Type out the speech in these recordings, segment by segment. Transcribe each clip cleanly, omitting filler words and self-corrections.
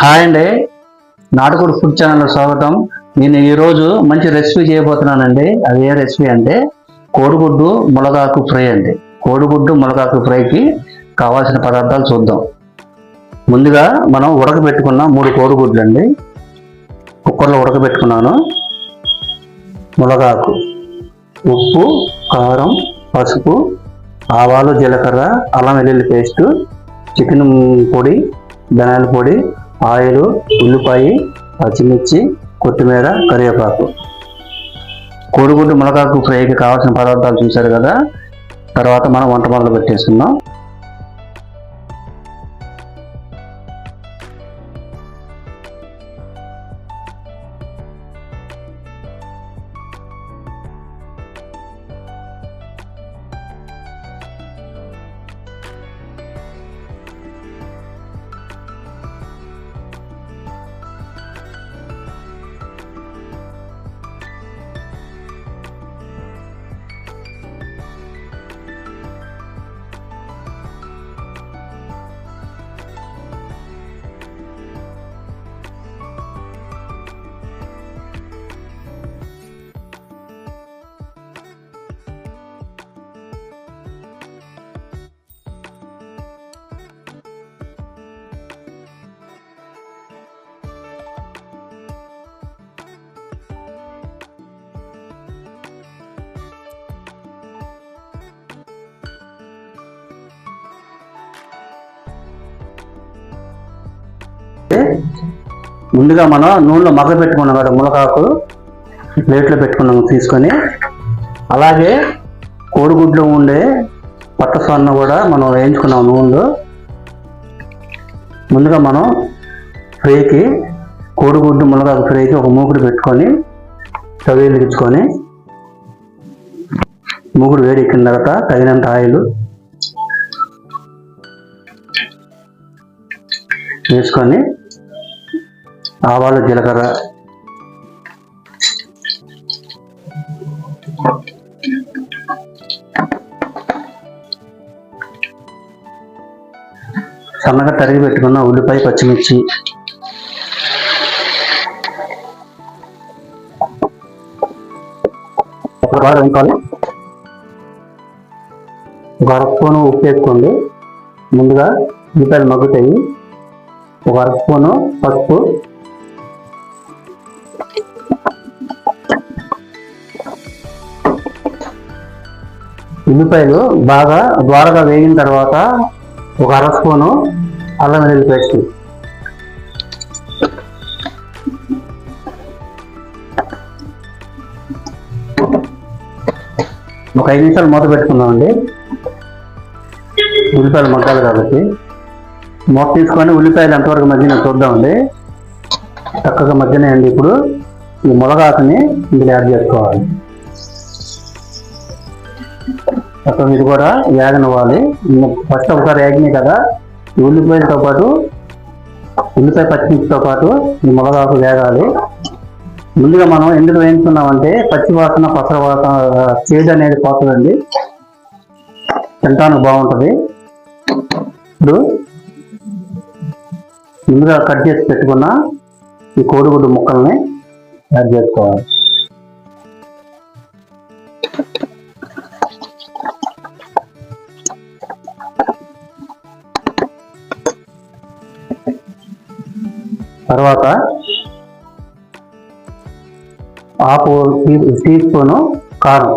Hi అండి, నాటుకోడి food channel స్వాగతం. నేను ఈరోజు మంచి రెసిపీ చేయబోతున్నానండి. అది ఏ రెసిపీ అంటే కోడిగుడ్డు ములగాకు ఫ్రై అండి. కోడిగుడ్డు ములగాకు ఫ్రైకి కావాల్సిన పదార్థాలు చూద్దాం. ముందుగా మనం ఉడకబెట్టుకున్న 3 కోడిగుడ్లు అండి, కుక్కర్లో ఉడకబెట్టుకున్నాను. ములగాకు, ఉప్పు, కారం, పసుపు, ఆవాలు, జీలకర్ర, అల్లం వెల్లుల్లి పేస్టు, చికెన్ పొడి, ధనియాల పొడి, ఆయిల్, ఉల్లిపాయ, పచ్చిమిర్చి, కొత్తిమీర, కరివేపాకు. కోడిగుడ్డు ములగాకు ఫ్రైకి కావాల్సిన పదార్థాలు చూశారు కదా. తర్వాత మనం వంట మొదలు పెట్టేస్తున్నాం. ముందుగా మనం నూనెలో మగ్గ పెట్టుకున్నాం కదా ములగాకు, ప్లేట్లో పెట్టుకున్నాం తీసుకొని. అలాగే కోడిగుడ్లో ఉండే పట్ట సొన్న కూడా మనం వేయించుకున్నాం నూనెలో. ముందుగా మనం ఫ్రైకి, కోడిగుడ్డు ములగాకు ఫ్రైకి ఒక మూకుడు పెట్టుకొని స్టవ్ వెలిగించుకొని, మూకుడు వేడి ఎక్కిన తర్వాత తగినంత ఆయిల్ వేసుకొని, ఆవాలు, జీలకర్ర, సన్నగా తరిగి పెట్టుకున్న ఉల్లిపాయ, పచ్చిమిర్చి, ఒక అర స్పూను ఉప్పు వేసుకోండి. ముందుగా ఉల్లిపాయలు మగ్గుతాయి. ఒక అర స్పూను పసుపు, ఉల్లిపాయలు బాగా ద్వారగా వేగిన తర్వాత ఒక అర స్పూను అల్లం వెల్లుల్లి పేస్ట్, ఒక 5 నిమిషాలు మూత పెట్టుకుందామండి. ఉల్లిపాయలు మగ్గాలి కాబట్టి మూత తీసుకొని ఉల్లిపాయలు ఎంతవరకు మగ్గిన చూద్దామండి. చక్కగా మగ్గినాయండి. ఇప్పుడు ఈ ములగాకుని ఇందులో యాడ్ చేసుకోవాలి. అక్కడ ఇది కూడా వేగనివ్వాలి. ఫస్ట్ ఒకసారి వేగినాయి కదా, ఉల్లిపాయలతో పాటు, ఉల్లిపాయ పచ్చిమిర్చితో పాటు ఈ ములగాకు వేగాలి. ముందుగా మనం ఎందుకు వేయించుకున్నామంటే పచ్చి వాసన, పసర వాసన, చేదు అనేది పోతుందండి, తినడానికి బాగుంటుంది. ఇప్పుడు ముందుగా కట్ చేసి పెట్టుకున్న ఈ కోడిగుడ్డు ముక్కల్ని యాడ్ చేసుకోవాలి. తర్వాత హాఫ్ టీ స్పూను కారం,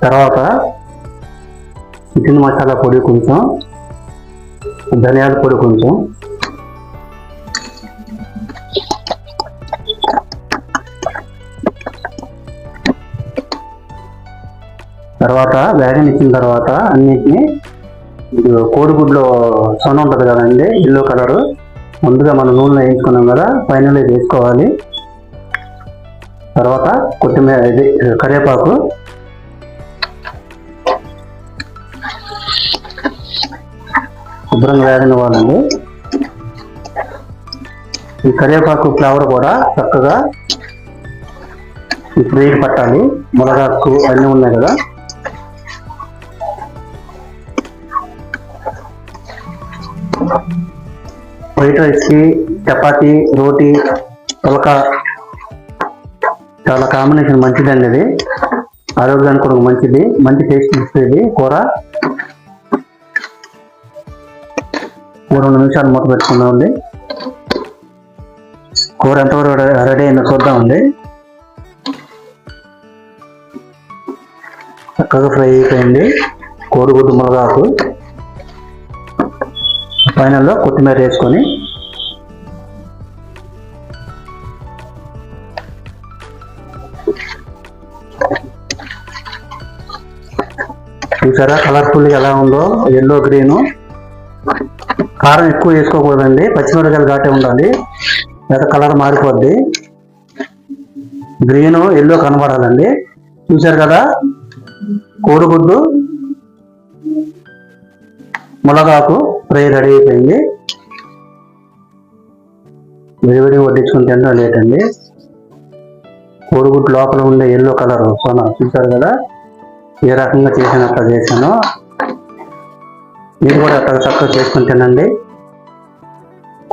తర్వాత చికెన్ మసాలా పొడి కొంచెం, ధనియాల పొడి కొంచెం, తర్వాత వేగనిచ్చిన తర్వాత అన్నిటినీ కోడిగుడ్లో సొన ఉంటుంది కదండి, ఎల్లో కలరు, ముందుగా మనం నూనెలో వేయించుకున్నాం కదా, ఫైనల్ వేసుకోవాలి. తర్వాత కొత్తిమీర, కరివేపాకు, శుభ్రంగా వేగనివ్వాలండి. ఈ కరివేపాకు ఫ్లేవర్ కూడా చక్కగా ఈ ఫ్రైకి పట్టాలి. మునగాకు అన్నీ ఉన్నాయి కదా. వైట్ రైస్కి చపాతి, రోటీ, పులక చాలా కాంబినేషన్ మంచిదండి. ఇది ఆరోగ్యానికి కూడా మంచిది, మంచి టేస్ట్ ఇస్తుంది కూర. 2 నిమిషాలు మూత పెట్టుకుందామండి. కూర ఎంతవరకు రెడీ అయిందో చూద్దామండి. చక్కగా ఫ్రై అయిపోయింది కోడిగుడ్డు మునగాకు. ఫైనల్లో కొత్తిమీర వేసుకొని చూసారా కలర్ఫుల్ ఎలా ఉందో, ఎల్లో గ్రీను. కారం ఎక్కువ వేసుకోకూడదండి, పచ్చిమిరపకాయలు ఘాటే ఉండాలి, లేదా కలర్ మారిపోద్ది. గ్రీను ఎల్లో కనబడాలండి. చూసారు కదా కోడిగుడ్డు మునగాకు ఫ్రై రెడీ అయిపోయింది. విడివిడి వడ్డించుకుని తినడం లేట్ అండి. కోడిగుడ్డు లోపల ఉండే ఎల్లో కలర్ సోనా చూసారు కదా ఏ రకంగా చేసినట్టు చేశాను. మీరు కూడా అట్లా చక్కగా చేసుకుని తినండి.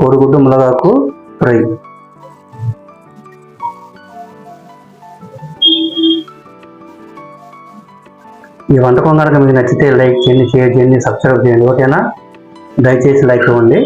కోడిగుడ్డు మునగాకు ఫ్రై. ఈ వంటకం కనుక మీకు నచ్చితే లైక్ చేయండి, షేర్ చేయండి, సబ్స్క్రైబ్ చేయండి. ఓకేనా? దయచేసి లైక్ ఇవ్వండి.